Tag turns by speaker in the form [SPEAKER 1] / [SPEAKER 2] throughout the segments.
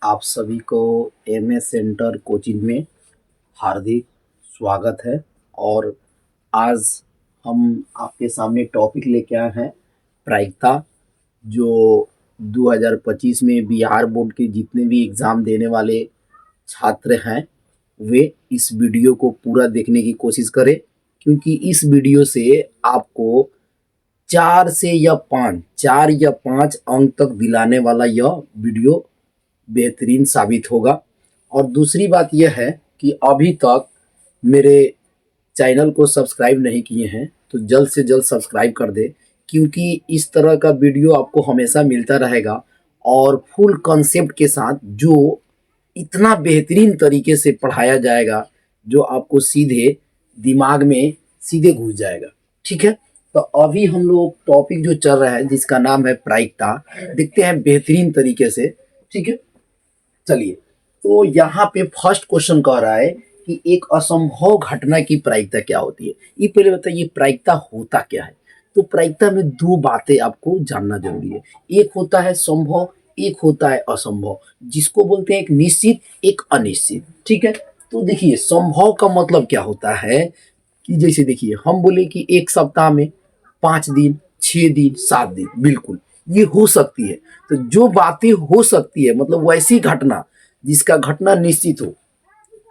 [SPEAKER 1] आप सभी को एमएस सेंटर कोचिंग में हार्दिक स्वागत है। और आज हम आपके सामने टॉपिक लेके आए हैं प्रायिकता, जो 2025 में बिहार बोर्ड के जितने भी एग्ज़ाम देने वाले छात्र हैं वे इस वीडियो को पूरा देखने की कोशिश करें, क्योंकि इस वीडियो से आपको 4 या 5 अंक तक दिलाने वाला यह वीडियो बेहतरीन साबित होगा। और दूसरी बात यह है कि अभी तक मेरे चैनल को सब्सक्राइब नहीं किए हैं तो जल्द से जल्द सब्सक्राइब कर दें, क्योंकि इस तरह का वीडियो आपको हमेशा मिलता रहेगा और फुल कॉन्सेप्ट के साथ, जो इतना बेहतरीन तरीके से पढ़ाया जाएगा जो आपको सीधे दिमाग में सीधे घुस जाएगा। ठीक है, तो अभी हम लोग टॉपिक जो चल रहा है जिसका नाम है प्रायिकता, देखते हैं बेहतरीन तरीके से। ठीक है, चलिए। तो यहाँ पे फर्स्ट क्वेश्चन कह रहा है कि एक असंभव घटना की प्रायिकता क्या होती है। ये पहले बताइए प्रायिकता होता क्या है। तो प्रायिकता में दो बातें आपको जानना जरूरी है, एक होता है संभव, एक होता है असंभव, जिसको बोलते हैं एक निश्चित एक अनिश्चित। ठीक है, तो देखिए संभव का मतलब क्या होता है कि जैसे देखिए हम बोले कि एक सप्ताह में 5 दिन, 6 दिन, 7 दिन, बिल्कुल ये हो सकती है। तो जो बातें हो सकती है मतलब वैसी घटना जिसका घटना निश्चित हो,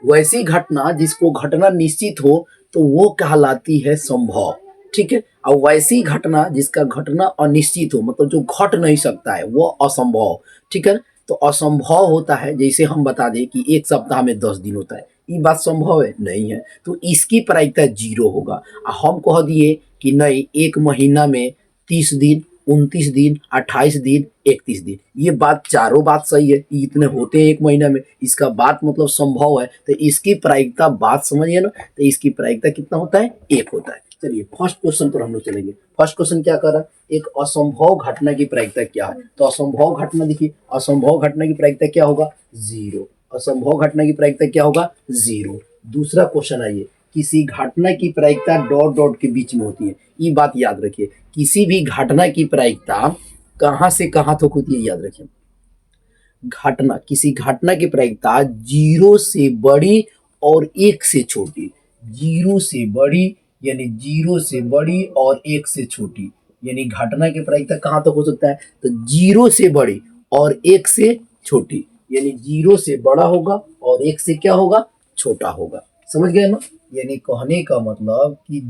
[SPEAKER 1] वैसी घटना जिसको घटना निश्चित हो तो वो कहलाती है संभव। ठीक है, और वैसी घटना जिसका घटना अनिश्चित हो मतलब जो घट नहीं सकता है वो असंभव। ठीक है, तो असंभव होता है जैसे हम बता दें कि एक सप्ताह में 10 दिन होता है, ये बात संभव है नहीं है, तो इसकी प्रायिकता 0 होगा। हम कह दिए कि नहीं एक महीना में 30 दिन, 29 दिन, 28 दिन, 31 दिन, ये बात चारों बात सही है, इतने होते हैं एक महीना में, इसका बात मतलब संभव है, तो इसकी प्रायिकता बात समझिए ना, तो इसकी प्रायिकता कितना होता है, 1 होता है। चलिए फर्स्ट क्वेश्चन पर हम लोग चलेंगे। फर्स्ट क्वेश्चन क्या कर रहा है, एक असंभव घटना की प्रायिकता क्या है। तो असंभव घटना देखिए, असंभव घटना की प्रायिकता क्या होगा, 0। असंभव घटना की प्रायिकता क्या होगा, 0। दूसरा क्वेश्चन आइए, किसी घटना की प्रायिकता डॉट डॉट के बीच में होती है। ये बात याद रखिए, किसी भी घटना की प्रायिकता कहां से कहां तक होती है, याद रखिए। घटना, किसी घटना की प्रायिकता 0 से बड़ी और 1 से छोटी। 0 से बड़ी यानी 0 से बड़ी और 1 से छोटी, यानी घटना की प्रायिकता कहां तक हो सकता है, तो 0 से बड़ी और 1 से छोटी, यानी 0 से बड़ा होगा और 1 से क्या होगा, छोटा होगा। समझ गए ना, यानी कहने का मतलब कि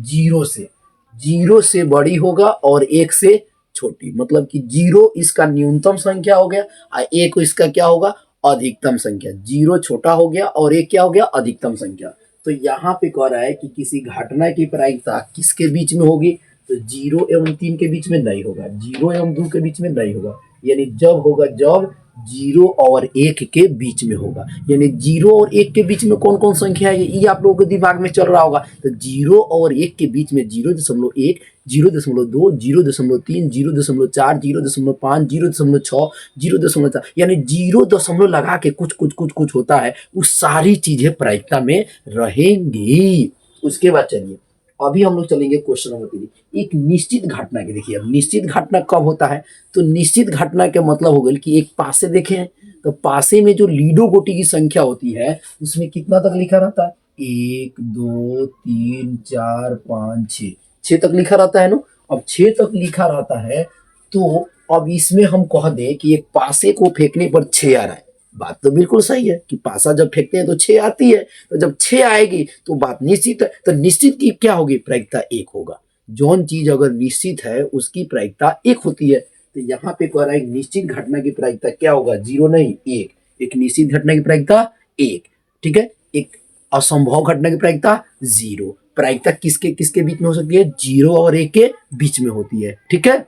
[SPEAKER 1] 0 से बड़ी होगा और 1 से छोटी, मतलब कि 0 इसका न्यूनतम संख्या हो गया और 1 इसका क्या होगा, अधिकतम संख्या। 0 छोटा हो गया और 1 क्या हो गया, अधिकतम संख्या। तो यहाँ पे कह रहा है कि किसी घटना की प्रायिकता किसके बीच में होगी, तो 0 एवं 3 के बीच में नहीं होगा, 0 एवं 2 के बीच में नहीं होगा, यानी जब होगा जब 0 और 1 के बीच में होगा। यानी 0 और 1 के बीच में कौन कौन संख्या है ये आप लोगों के दिमाग में चल रहा होगा। तो 0 और 1 के बीच में 0.1, 0.2, 0.3, 0.4, 0.5, 0.6, 0.4, यानी 0 दशमलव लगा के कुछ कुछ कुछ कुछ होता है, वो सारी चीजें प्रायिकता में रहेंगी। उसके बाद चलिए अभी हम लोग चलेंगे क्वेश्चन नंबर 3, एक निश्चित घटना की। देखिए अब निश्चित घटना कब होता है, तो निश्चित घटना के मतलब हो गया कि एक पासे देखें तो पासे में जो लीडो गोटी की संख्या होती है उसमें कितना तक लिखा रहता है, 1 2 3 4 5 6, 6 तक लिखा रहता है ना। अब 6 तक लिखा रहता है तो अब इसमें हम कह दें कि एक पासे को फेंकने पर 6 आ रहा है, बात तो बिल्कुल सही है कि पासा जब फेंकते हैं तो 6 आती है, तो जब 6 आएगी तो बात निश्चित है, तो निश्चित की क्या होगी, प्रायिकता 1 होगा। जौन चीज अगर निश्चित है उसकी प्रायिकता 1 होती है। तो यहाँ पे कह रहा है निश्चित घटना की प्रायिकता क्या होगा, 0 नहीं 1। एक निश्चित घटना की प्रायिकता 1, ठीक है। एक असंभव घटना की प्रायिकता 0। प्रायिकता किसके किसके बीच में हो सकती है, 0 और 1 के बीच में होती है। ठीक है,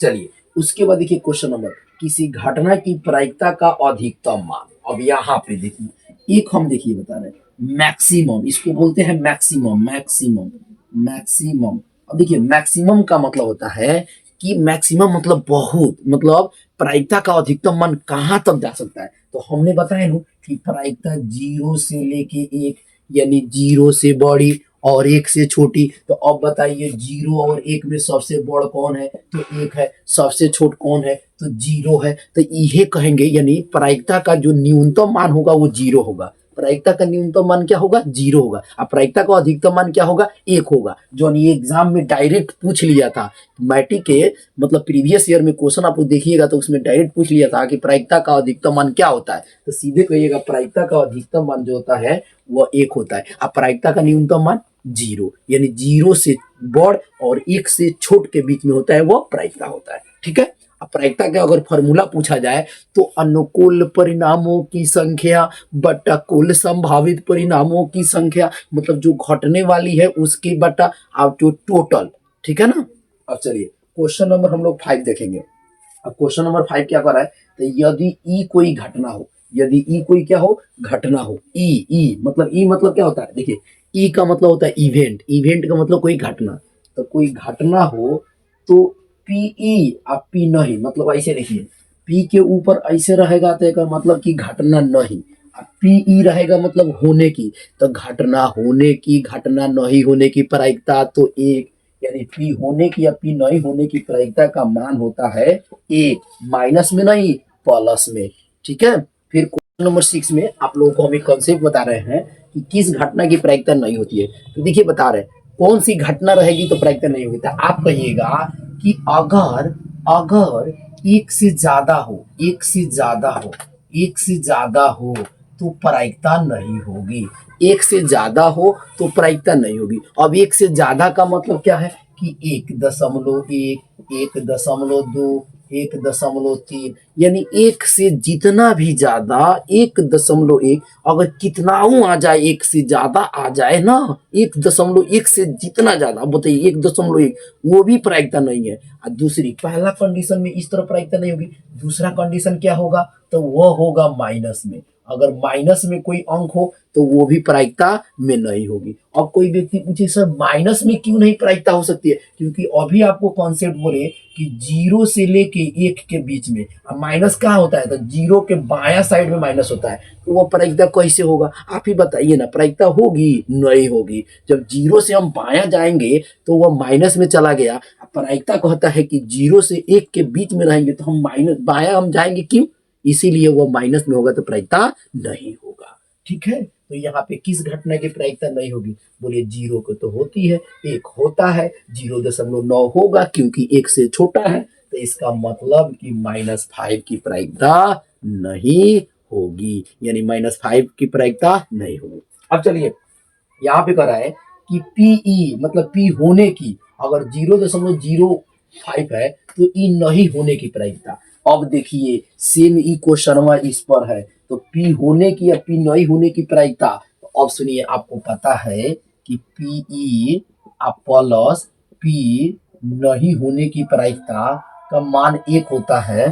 [SPEAKER 1] चलिए उसके बाद देखिए क्वेश्चन नंबर, किसी घटना की प्रायिकता का अधिकतम मान। अब यहाँ पे देखिए एक हम देखिए बता रहे हैं मैक्सिमम, इसको बोलते हैं मैक्सिमम, मैक्सिमम, मैक्सिमम। अब देखिए मैक्सिमम का मतलब होता है कि मैक्सिमम मतलब बहुत, मतलब प्रायिकता का अधिकतम मान कहाँ तक जा सकता है। तो हमने बताया ना कि प्रायिकता 0 से लेके 1, यानी 0 से बड़ी और 1 से छोटी। तो अब बताइए 0 और 1 में सबसे बड़ कौन है, तो 1 है। सबसे छोट कौन है, तो जीरो है, तो ये कहेंगे यानी प्रायिकता का जो न्यूनतम मान होगा वो जीरो होगा। प्रायिकता का न्यूनतम मान क्या होगा? जीरो होगा। अब प्रायिकता का अधिकतम मान क्या होगा? एक होगा। जो ये एग्जाम में डायरेक्ट पूछ लिया था, मैट्रिक के मतलब प्रीवियस ईयर में क्वेश्चन आप देखिएगा तो उसमें डायरेक्ट पूछ लिया था कि प्रायिकता का अधिकतम मान क्या होता है, तो सीधे कहिएगा प्रायिकता का अधिकतम मान जो होता है वह एक होता है। अब प्रायिकता का न्यूनतम मान जीरो, यानी जीरो से बड़ और एक से छोट के बीच में होता है वो प्रायिकता होता है। ठीक है। अब प्रायिकता का अगर फॉर्मूला पूछा जाए तो अनुकूल परिणामों की संख्या बटा कुल संभावित परिणामों की संख्या, मतलब जो घटने वाली है उसकी बटा अब जो टोटल। ठीक है ना। अब चलिए क्वेश्चन नंबर हम लोग 5 देखेंगे। अब क्वेश्चन नंबर 5 क्या कर रहा है? तो यदि ई कोई घटना हो, यदि ई कोई क्या हो? घटना हो। ई मतलब क्या होता है? देखिए ई का मतलब होता है इवेंट, इवेंट का मतलब कोई घटना। तो कोई घटना हो तो पीई आप पी नहीं, मतलब ऐसे देखिए पी के ऊपर ऐसे रहेगा तो इसका मतलब कि घटना नहीं, पीई रहेगा मतलब होने की। तो घटना होने की, घटना नहीं होने की प्रायिकता तो एक, यानी पी होने की या पी नहीं होने की प्रायिकता का मान होता है एक, माइनस में नहीं प्लस में। ठीक है। फिर क्वेश्चन नंबर 6 में आप लोगों को हम एक कॉन्सेप्ट बता रहे हैं कि किस घटना की प्रायिकता नहीं होती है। तो देखिए बता रहे हैं कौन सी घटना रहेगी तो प्रायिकता नहीं होगी। तो आप कहिएगा कि अगर अगर एक से ज्यादा हो, एक से ज्यादा हो, एक से ज्यादा हो तो प्रायिकता नहीं होगी। एक से ज्यादा हो तो प्रायिकता नहीं होगी। अब एक से ज्यादा का मतलब क्या है कि 1.1, 1.2, 1.3, यानी एक से जितना भी ज्यादा 1.1, अगर कितनाऊ आ जाए, एक से ज्यादा आ जाए ना, 1.1 से जितना ज्यादा, अब बताइए 1.1 वो भी प्रायिकता नहीं है। और दूसरी पहला कंडीशन में इस तरह प्रायिकता नहीं होगी, दूसरा कंडीशन क्या होगा? तो वह होगा माइनस में। अगर माइनस में कोई अंक हो तो वो भी प्रायिकता में नहीं होगी। अब कोई व्यक्ति पूछे सर माइनस में क्यों नहीं प्रायिकता हो सकती है? क्योंकि अभी आपको कॉन्सेप्ट बोले कि जीरो से लेके एक के बीच में, अब माइनस कहाँ होता है? तो जीरो के बाया साइड में माइनस होता है, तो वो प्रायिकता कैसे होगा? आप ही बताइए ना, प्रायिकता होगी? नहीं होगी। जब जीरो से हम बाया जाएंगे तो वह माइनस में चला गया। प्रायिकता कहता है कि जीरो से एक के बीच में रहेंगे तो हम माइनस बाया हम जाएंगे क्यों? इसीलिए वो माइनस में होगा तो प्रायिकता नहीं होगा। ठीक है। तो यहाँ पे किस घटना की प्रायिकता नहीं होगी? बोलिए जीरो को तो होती है, एक होता है, 0.9 होगा क्योंकि एक से छोटा है, तो इसका मतलब कि -5 की प्रायिकता नहीं होगी, यानी -5 की प्रायिकता नहीं होगी। अब चलिए यहाँ पे कह रहा है कि पीई मतलब पी होने की, अगर 0.05 है तो ई नहीं होने की प्रायिकता। अब देखिए सेम ई क्वेश्चन इस पर है, तो पी होने की या पी नहीं होने की प्रायिकता। तो अब सुनिए, आपको पता है कि पीई प्लस पी नहीं होने की प्रायिकता का मान एक होता है।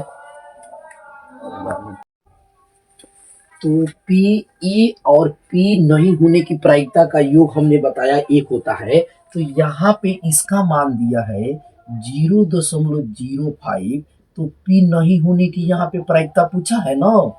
[SPEAKER 1] तो पी ई और पी नहीं होने की प्रायिकता का योग हमने बताया एक होता है। तो यहाँ पे इसका मान दिया है 0.05, तो पी नहीं होने की यहाँ पे प्रायिकता पूछा है ना,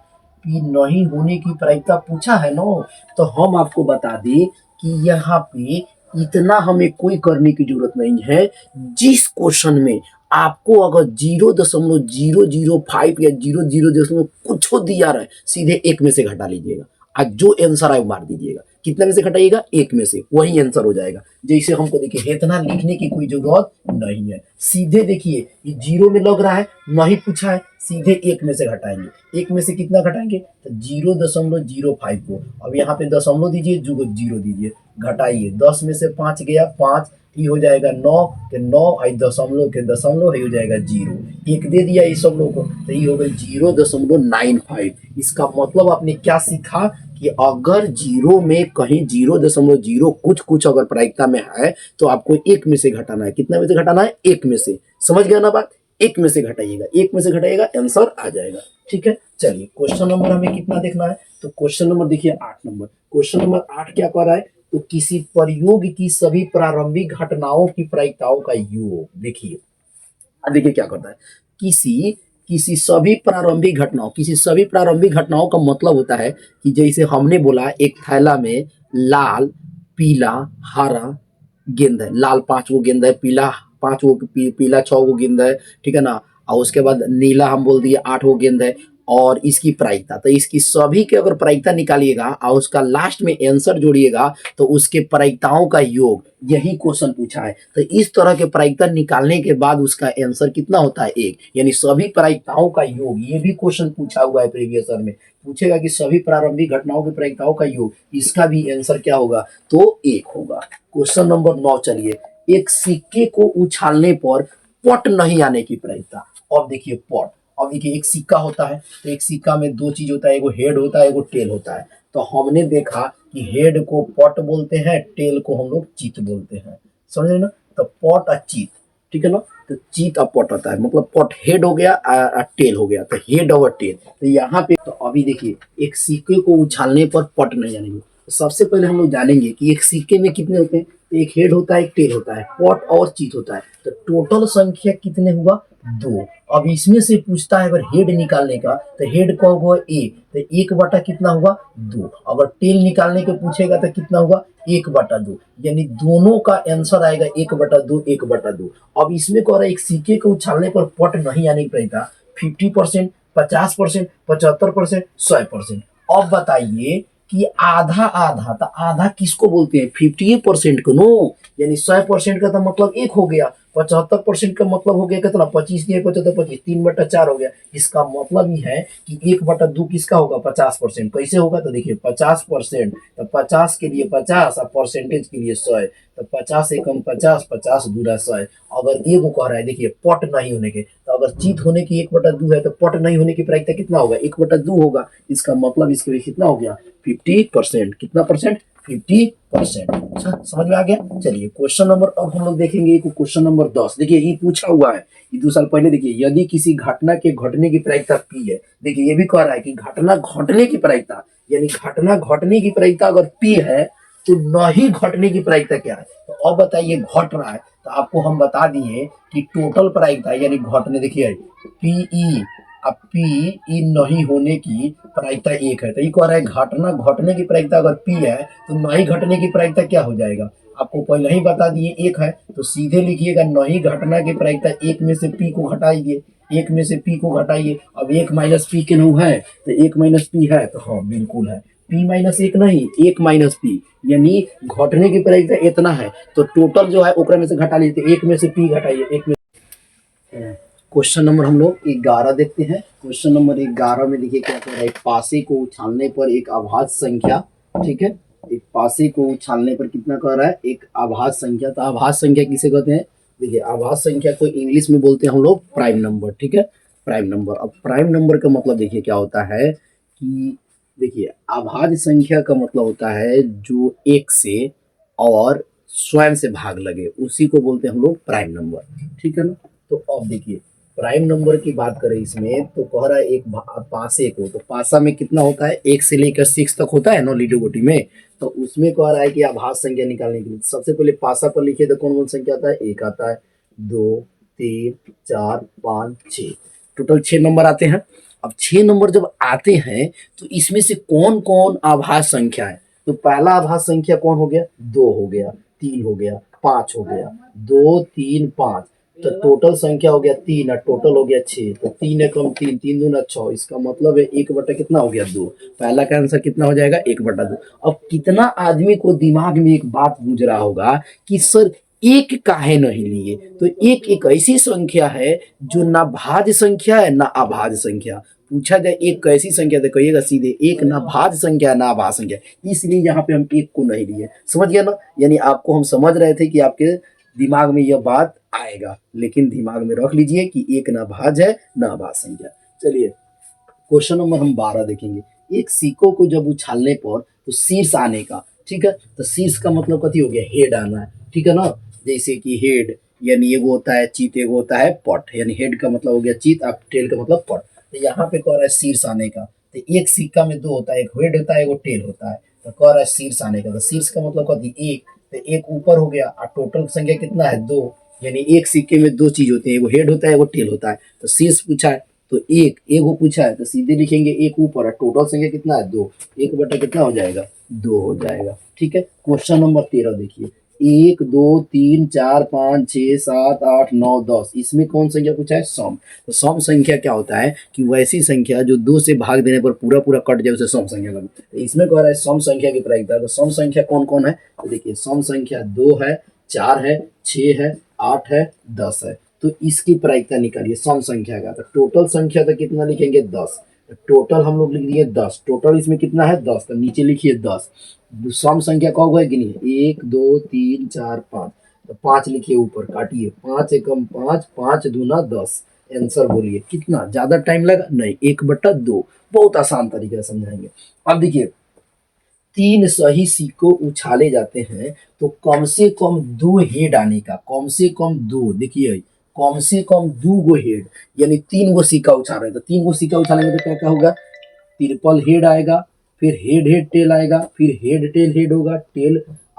[SPEAKER 1] पी नहीं होने की प्रायिकता पूछा है ना। तो हम आपको बता दें कि यहाँ पे इतना हमें कोई करने की जरूरत नहीं है। जिस क्वेश्चन में आपको अगर 0.005 या 0.0 कुछ दिया रहे, सीधे एक में से घटा लीजिएगा, आज जो आंसर आए मार दीजिएगा। कितने में से घटाइएगा? एक में से, वही आंसर हो जाएगा। जैसे हमको देखिए इतना लिखने की कोई जरूरत नहीं है, सीधे देखिए ये जीरो में लग रहा है, नहीं पूछा है, सीधे एक में से घटाएंगे। एक में से कितना घटाएंगे? तो 0.05 को, अब यहाँ पे दशमलव दीजिए, जीरो दीजिए, घटाइए, 10 में से 5 गया 5, ये हो जाएगा 9 के 9, दशमलव के दशमलव, ये हो जाएगा 0, एक दे दिया इस सब लोगों को, तो ये हो गई 0.95। इसका मतलब आपने क्या सीखा कि अगर जीरो में कहीं 0.0 कुछ कुछ अगर प्रायिकता में है तो आपको एक में से घटाना है। कितना में से घटाना है? एक में से। समझ गया ना बात? एक में से घटाइएगा, एक में से घटाइएगा, आंसर आ जाएगा। ठीक है। चलिए क्वेश्चन नंबर हमें कितना देखना है? तो क्वेश्चन नंबर देखिए 8 नंबर। क्वेश्चन नंबर 8 क्या कर रहा है? तो किसी प्रयोग की सभी प्रारंभिक घटनाओं की प्रायिकताओं का योग। देखिए देखिए क्या करता है, किसी किसी सभी प्रारंभिक घटनाओं, किसी सभी प्रारंभिक घटनाओं का मतलब होता है कि जैसे हमने बोला एक थैला में लाल, पीला, हरा गेंद है। लाल 5 गो गेंद है, पीला 5 गो, पीला 6 गो गेंद है, ठीक है ना। और उसके बाद नीला हम बोल दिए 8 गो गेंद है, और इसकी प्रायिकता, तो इसकी सभी के अगर प्रायिकता निकालिएगा और उसका लास्ट में आंसर जोड़िएगा तो उसके प्रायिकताओं का योग, यही क्वेश्चन पूछा है। तो इस तरह के प्रायिकता निकालने के बाद उसका आंसर कितना होता है 1, यानी सभी प्रायिकताओं का योग। ये भी क्वेश्चन पूछा हुआ है प्रीवियस ईयर में, पूछेगा कि सभी प्रारंभिक घटनाओं की प्रायिकताओं का योग, इसका भी आंसर क्या होगा, तो 1 होगा। क्वेश्चन नंबर 9 चलिए, एक सिक्के को उछालने पर पट नहीं आने की प्रायिकता। अब देखिए पट, अब देखिए एक सिक्का होता है, तो एक सिक्का में दो चीज होता है, एगो हेड होता है, एगो टेल होता है। तो हमने देखा कि हेड को पट बोलते हैं, टेल को हम लोग चित बोलते हैं, समझ रहे ना। तो पट और चित, ठीक है ना। तो चित और पट होता है, मतलब पट हेड हो गया और टेल हो गया, तो हेड और टेल। तो यहाँ पे तो अभी देखिए एक सिक्के को उछालने पर पट नहीं जानेंगे। तो सबसे पहले हम लोग जानेंगे कि एक सिक्के में कितने होते हैं, तो एक हेड होता है, एक टेल होता है, पट और चित होता है। तो टोटल संख्या कितने हुआ, 2। अब इसमें से पूछता है अगर हेड निकालने का, तो हेड का होगा 1, तो 1 बटा कितना हुआ, 2। अगर टेल निकालने के पूछेगा तो कितना हुआ, 1/2, यानी दोनों का आंसर आएगा 1/2, 1/2। अब इसमें कह रहा है एक सिक्के को उछालने पर पट नहीं आने की प्रेरणा 50%, 50%, 75%, 100%। अब बताइए कि आधा आधा, तो आधा किसको बोलते हैं, 50% को, नो, यानी 100% का तो मतलब 1 हो गया, 75% का मतलब हो गया कितना, 25 दिए 75, 25, 3/4 हो गया। इसका मतलब ही है कि 1/2 किसका होगा, 50%। कैसे होगा, तो देखिए 50%, तो 50 के लिए 50 और परसेंटेज के लिए 100, तो 50 एकम 50, 50 दूना 100। अगर एगो कह रहा है देखिए पट नहीं होने के, तो अगर चित होने की 1/2 है, तो पट नहीं होने की प्रायिकता कितना होगा, 1/2 होगा। इसका मतलब इसके लिए कितना हो गया, 50%। कितना परसेंट, 50%। अच्छा, समझ में आ गया। चलिए क्वेश्चन नंबर अब हम लोग देखेंगे क्वेश्चन नंबर 10। देखिए ये पूछा हुआ है, ये 2 साल पहले। देखिए यदि किसी घटना के घटने की प्रायिकता P है, देखिए ये भी कह रहा है कि घटना घटने की प्रायिकता, यानी घटना घटने की प्रायिकता अगर P है तो नहीं घटने की प्रायिकता क्या है। तो अब बताइए घट रहा है, तो आपको हम बता दिए कि टोटल प्रायिकता यानी घटने, देखिए PE, अब PE नहीं होने की प्रायिकता 1 है। तो ये कह रहा है घटना घटने की प्रायिकता अगर P है तो नहीं घटने की प्रायिकता क्या हो जाएगा, आपको पहले ही बता दिए 1 है, तो सीधे लिखिएगा नहीं घटना की प्रायिकता 1 में से P को घटाइए, 1 में से P को घटाइए। अब 1 माइनस P के नो है, तो 1 माइनस P है, तो हाँ बिल्कुल है। P माइनस 1 नहीं, 1 माइनस P, यानी घटने की प्रायिकता इतना है, तो टोटल जो है ओकरा में से घटा लीजिए, 1 में से P घटाइए, 1 में। क्वेश्चन नंबर हम लोग 11 देखते हैं। क्वेश्चन नंबर 11 में देखिए क्या कह रहा है, एक पासे को उछालने पर एक अभाज्य संख्या, ठीक है, एक पासे को उछालने पर कितना कह रहा है, एक अभाज्य संख्या। तो अभाज्य संख्या किसे कहते हैं, देखिए अभाज्य संख्या को इंग्लिश में बोलते हैं हम लोग प्राइम नंबर, ठीक है, प्राइम नंबर। अब प्राइम नंबर का मतलब देखिए क्या होता है कि देखिए अभाज्य संख्या का मतलब होता है जो 1 से और स्वयं से भाग लगे, उसी को बोलते हैं हम लोग प्राइम नंबर, ठीक है ना। तो अब देखिए प्राइम नंबर की बात करें इसमें, तो कह रहा है एक पासे को, तो पासा में कितना होता है, 1 से लेकर 6 तक होता है ना लीडो गोटी में। तो उसमें कह रहा है कि अभाज्य संख्या निकालने के लिए सबसे पहले पासा पर लिखिए, तो कौन कौन संख्या आता है, 1 आता है, 2, 3, 4, 5, 6, टोटल 6 नंबर आते हैं। अब 6 नंबर जब आते हैं तो इसमें से कौन कौन अभाज्य संख्या है, तो पहला अभाज्य संख्या कौन हो गया, 2 हो गया, 3 हो गया, 5 हो गया, 2, 3, 5, तो टोटल संख्या हो गया 3 और टोटल हो गया 6। तो 3 एकम 3, 3 दूना 6, इसका मतलब है 1 बटा कितना हो गया, 2। पहला का आंसर कितना हो जाएगा, 1/2। अब कितना आदमी को दिमाग में एक बात गूंज रहा होगा कि सर एक काहे नहीं लिए, तो एक एक ऐसी संख्या है जो ना भाज्य संख्या है ना अभाज्य संख्या। पूछा जाए एक कैसी संख्या, तो कहिएगा सीधे एक ना भाज्य संख्या ना अभाज्य संख्या, इसलिए यहाँ पे हम एक को नहीं लिए। समझ गया ना, यानी आपको हम समझ रहे थे कि आपके दिमाग में यह बात आएगा, लेकिन दिमाग में रख लीजिए कि एक ना भाज्य है ना अभाज्य संख्या। चलिए क्वेश्चन नंबर हम 12 देखेंगे। एक सिक्कों को जब उछालने पर तो शीर्ष आने का, ठीक है, तो शीर्ष का मतलब कथी हो गया, हेड आना है, ठीक है ना। जैसे कि हेड यानी एगो होता है चित, एगो होता है पट, यानी हेड का मतलब हो गया चित और टेल का मतलब पट। तो यहाँ पे कह रहा है शीर्ष आने का, तो एक सिक्का में 2 होता है, एक हेड होता है, एगो टेल होता है। तो कह रहा है शीर्ष आने का, तो शीर्ष का मतलब कथी, एक, तो एक ऊपर हो गया और टोटल संख्या कितना है, 2, यानी एक सिक्के में 2 चीज होती है, एगो हेड होता है, एगो टेल होता है। तो शीर्ष पूछा है तो एक एगो पूछा है, तो सीधे लिखेंगे एक ऊपर है, टोटल संख्या कितना है, 2, 1 बटा कितना हो जाएगा, 2 हो जाएगा, ठीक है। क्वेश्चन नंबर 13 देखिए, एक दो तीन चार पाँच छः सात आठ नौ दस, इसमें कौन संख्या पूछा है? सम। तो सम संख्या क्या होता है कि वैसी संख्या जो दो से भाग देने पर पूरा पूरा कट जाए उसे सम संख्या कहते हैं। तो इसमें कह रहा है सम संख्या की प्रायिकता। तो सम संख्या कौन कौन है? तो देखिए सम संख्या 2 है, 4 है, 6 है, 8 है, 10 है। तो इसकी प्रायिकता निकालिए सम संख्या का। तो टोटल संख्या तो कितना लिखेंगे? 10। टोटल हम लोग लिख दिए 10। टोटल इसमें कितना है? 10। तो नीचे लिखिए 10। सम संख्या कब है गिनिए? 1 2 3 4 5। तो 5 लिखिए ऊपर, काटिए। 5 एकम 5, 5 दूना 10। आंसर बोलिए कितना? ज्यादा टाइम लगा? नहीं, 1/2। बहुत आसान तरीके से समझाएंगे। अब देखिए 3 सही सिक्को उछाले जाते हैं तो कम से कम 2 हेड आने का, कम से कम 2, देखिए कम से कम 2 गो हेड, यानी 3 गो सिक्का उछाल रहे हैं। तो 3 गो सिक्का उछालेंगे तो क्या क्या होगा? ट्रिपल हेड आएगा, फिर हेड हेड टेल आएगा, फिर हेड टेल हेड होगा, टेल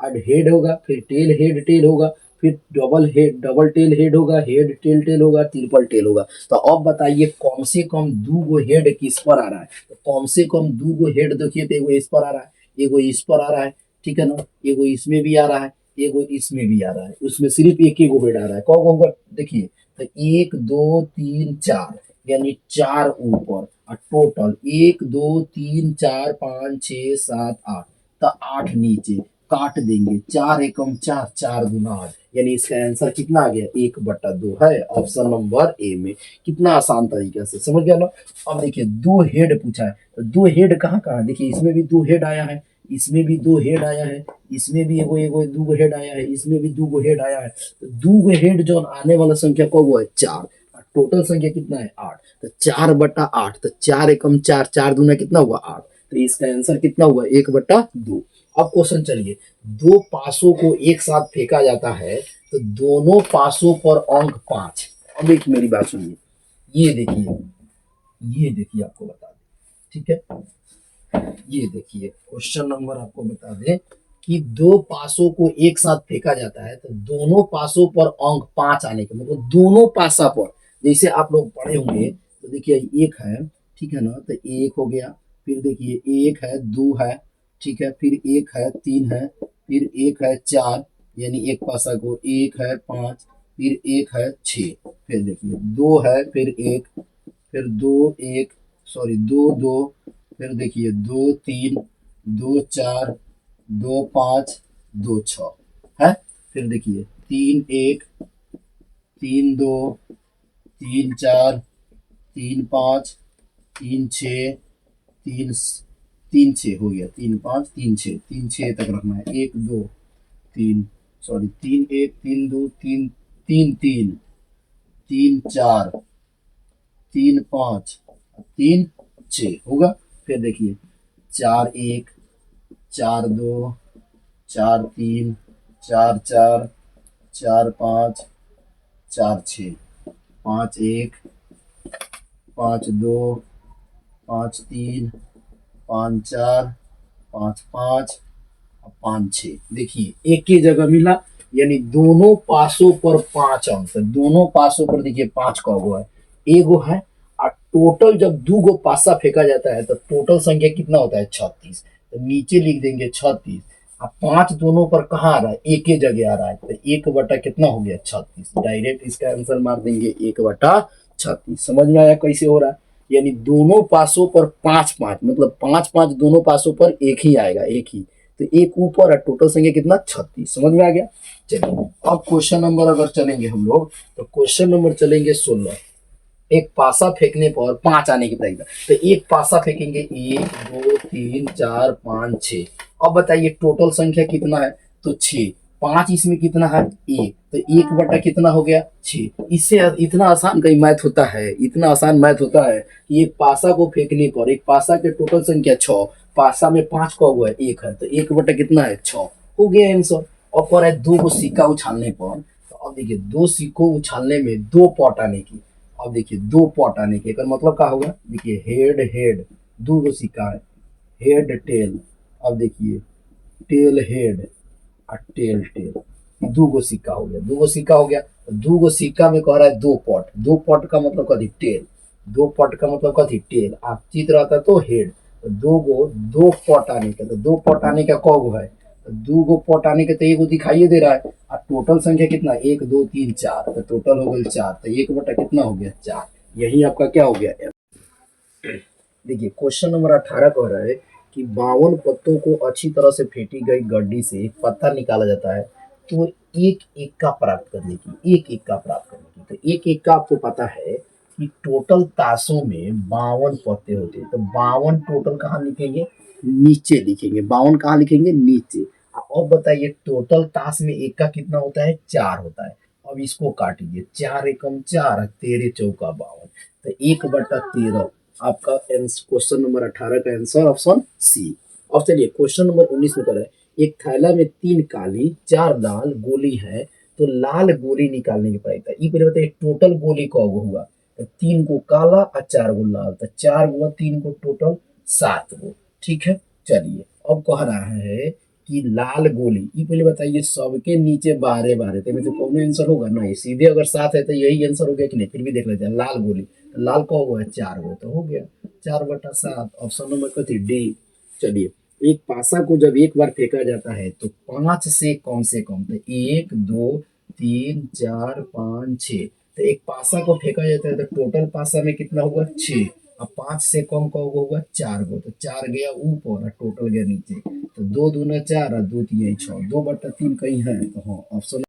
[SPEAKER 1] एड हेड होगा, फिर टेल हेड टेल होगा, फिर double head double tail head होगा, हेड टेल टेल होगा, ट्रिपल टेल होगा। तो अब बताइए कम से कम 2 गो हेड किस पर आ रहा है? तो कम से कम 2 गो हेड देखिए, तो एगो इस पर आ रहा है, एगो इस पर आ रहा है, ठीक है ना, एगो इसमें भी आ रहा है, एगो इसमें भी आ रहा है। उसमें सिर्फ एक ही गो हेड आ रहा है। कौ गो होगा? देखिए तो 1 2 3 4, यानी 4 ऊपर, और टोटल 1 2 3 4 5 6 7 8। तो 8 नीचे काट देंगे। 4 एकम 4, 4 दूना 8, यानी इसका आंसर कितना आ गया? 1/2 है ऑप्शन नंबर ए में। कितना आसान तरीके से समझ गया ना। अब देखिए 2 हेड पूछा है, तो 2 हेड कहाँ कहाँ? देखिए इसमें भी 2 हेड आया है, इसमें भी 2 हेड आया है, इसमें भी एगो एगो 2 गो हेड आया है, इसमें भी 2 गो हेड आया है। तो 2 गो हेड जो आने वाला संख्या को वो है 4। टोटल संख्या कितना है? 8। तो 4/8। तो 4 एकम 4, 4 दूना कितना हुआ? 8। तो इसका आंसर कितना हुआ? 1/2। अब क्वेश्चन चलिए, दो पासों को एक साथ फेंका जाता है तो दोनों पासों पर अंक 5। अब एक मेरी बात सुनिए, ये देखिए, ये देखिए आपको बता दें, ठीक है, ये देखिए क्वेश्चन नंबर आपको बता दें कि दो पासों को एक साथ फेंका जाता है तो दोनों पासों पर अंक 5 आने के, मतलब दोनों पासा पर, जैसे आप लोग पढ़े होंगे तो देखिए एक है, ठीक है ना, तो एक हो गया, फिर देखिए एक है, 2 है, ठीक है, फिर एक है, 3 है, फिर एक है 4, यानी एक पासा को, एक है 5, फिर एक है 6, फिर देखिए 2 है, फिर एक, फिर 2 1, सॉरी 2 2, फिर देखिए 2 3, 2 4, 2 5, 2 6 है, फिर देखिए 3 1, 3 2, 3 4, 3 5, 3 6, 3 3 6 हो गया, 3 5 3 6, 3 6 तक रखना है, 1 2 3, सॉरी 3 1 3 2 3 3 3, 3 4, 3 5, 3 6 होगा। फिर देखिए 4 1, 4 2, 4 3, 4 4, 4 5, 4 6, 5 1, 5 2, 5 3, 5 4, 5 5, 5 6। देखिए एक ही जगह मिला, यानी दोनों पासों पर 5 अंक है। दोनों पासों पर देखिए 5 का गो है, एगो है, और टोटल जब 2 गो पासा फेंका जाता है तो टोटल संख्या कितना होता है? 36। तो नीचे लिख देंगे 36। अब 5 दोनों पर कहाँ आ रहा है? एक ही जगह आ रहा है, तो 1 बटा कितना हो गया? 36। डायरेक्ट इसका आंसर मार देंगे 1/36। समझ में आया कैसे हो रहा है? यानी दोनों पासों पर 5 5, मतलब 5 5 दोनों पासों पर एक ही आएगा, एक ही, तो एक ऊपर है, टोटल संख्या कितना? 36। समझ में आ गया? चलिए अब क्वेश्चन नंबर अगर चलेंगे हम लोग, तो क्वेश्चन नंबर चलेंगे 16। एक पासा फेंकने पर 5 आने की प्राइस, तो एक पासा फेंकेंगे, 1 2 3 4 5 6। अब बताइए टोटल संख्या कितना है? तो 6। 5 इसमें कितना है? 1, तो 1 बटा कितना हो गया? 6। इससे इतना आसान कहीं मैथ होता है? इतना आसान मैथ होता है कि एक पासा को फेंकने पर, एक पासा के टोटल संख्या 6, पासा में 5 का हुआ है, 1 है, तो 1 बटा कितना है? 6 हो गया आंसर। और पर है 2 को सिक्का उछालने पर, तो अब देखिए 2 सिक्कों उछालने में 2 पॉट आने की। अब देखिए 2 पॉट आने के का मतलब क्या होगा? देखिए हेड हेड, 2 गो सिक्का है, हेड टेल, अब देखिए टेल हेड और टेल टेल, 2 गो सिक्का हो गया, 2 गो सिक्का हो गया। 2 गो सिक्का में कह रहा है 2 पॉट, 2 पॉट का मतलब कथी? टेल, 2 पॉट का मतलब कथी? टेल। आप चित्र आता तो हेड, तो 2 गो 2 पॉट आने का, तो 2 पॉट आने का कौ गो है? दो गो पॉट आने के तो एगो दिखाइए दे रहा है। और टोटल संख्या कितना, 1 2 3 4, तो टोटल हो गया 4, तो 1 बटा कितना हो गया 4। यही आपका क्या हो गया। देखिए क्वेश्चन नंबर 18 कह रहा है कि 52 पत्तों को अच्छी तरह से फेंटी गई गड्डी से एक पत्ता निकाला जाता है तो एक इक्का प्राप्त करने की, एक इक्का प्राप्त करने की। तो एक इक्का आपको पता है कि टोटल तासों में 52 पत्ते होते हैं, तो 52 टोटल कहाँ लिखेंगे, नीचे लिखेंगे। 52 कहाँ लिखेंगे, नीचे। अब बताइए टोटल ताश में इक्का कितना होता है, 4 होता है। अब इसको काटिए, 4 एकम 4, 13 चौका 52, तो 1/13 आपका क्वेश्चन नंबर 18 का आंसर ऑप्शन सी। अब चलिए क्वेश्चन नंबर 19 में करें, एक थैला में 3 काली 4 लाल गोली है, तो लाल गोली निकालने की प्रायिकता। ये पहले बताइए टोटल गोली कौगो हुआ, तो 3 को काला और 4 गो लाल, तो 4 गो 3 को टोटल 7 गो। ठीक है, चलिए अब कह रहा है कि लाल गोली, ये पहले बताइए सबके नीचे 12 12, तो में तो कौन आंसर होगा नहीं, सीधे अगर 7 है तो यही आंसर हो गया कि नहीं। फिर भी देख लेते हैं, लाल गोली, तो लाल का हुआ है 4 गो, तो हो गया 4/7, ऑप्शन नंबर कथी डी। चलिए एक पासा को जब एक बार फेंका जाता है तो 5 से कम, तो 1 2 3 4 5 6, तो एक पासा को फेंका जाता है तो टोटल पासा में कितना होगा 6, अब 5 से कम का होगा 4 गो, तो 4 गया ऊपर और टोटल गया नीचे, तो 2 दूना 4 और 2 3 6, 2/3 कहीं है, तो हाँ ऑप्शन।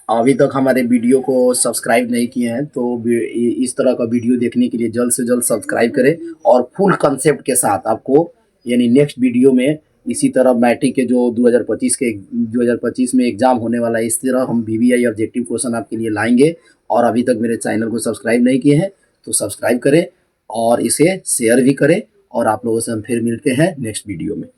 [SPEAKER 1] अभी तक हमारे वीडियो को सब्सक्राइब नहीं किए हैं तो इस तरह का वीडियो देखने के लिए जल्द से जल्द सब्सक्राइब करें, और फुल कंसेप्ट के साथ आपको यानी नेक्स्ट वीडियो में इसी तरह मैट्रिक के जो 2025 में एग्जाम होने वाला है, इस तरह हम वीवीआई ऑब्जेक्टिव क्वेश्चन आपके लिए लाएंगे। और अभी तक मेरे चैनल को सब्सक्राइब नहीं किए हैं तो सब्सक्राइब करें और इसे शेयर भी करें, और आप लोगों से हम फिर मिलते हैं नेक्स्ट वीडियो में।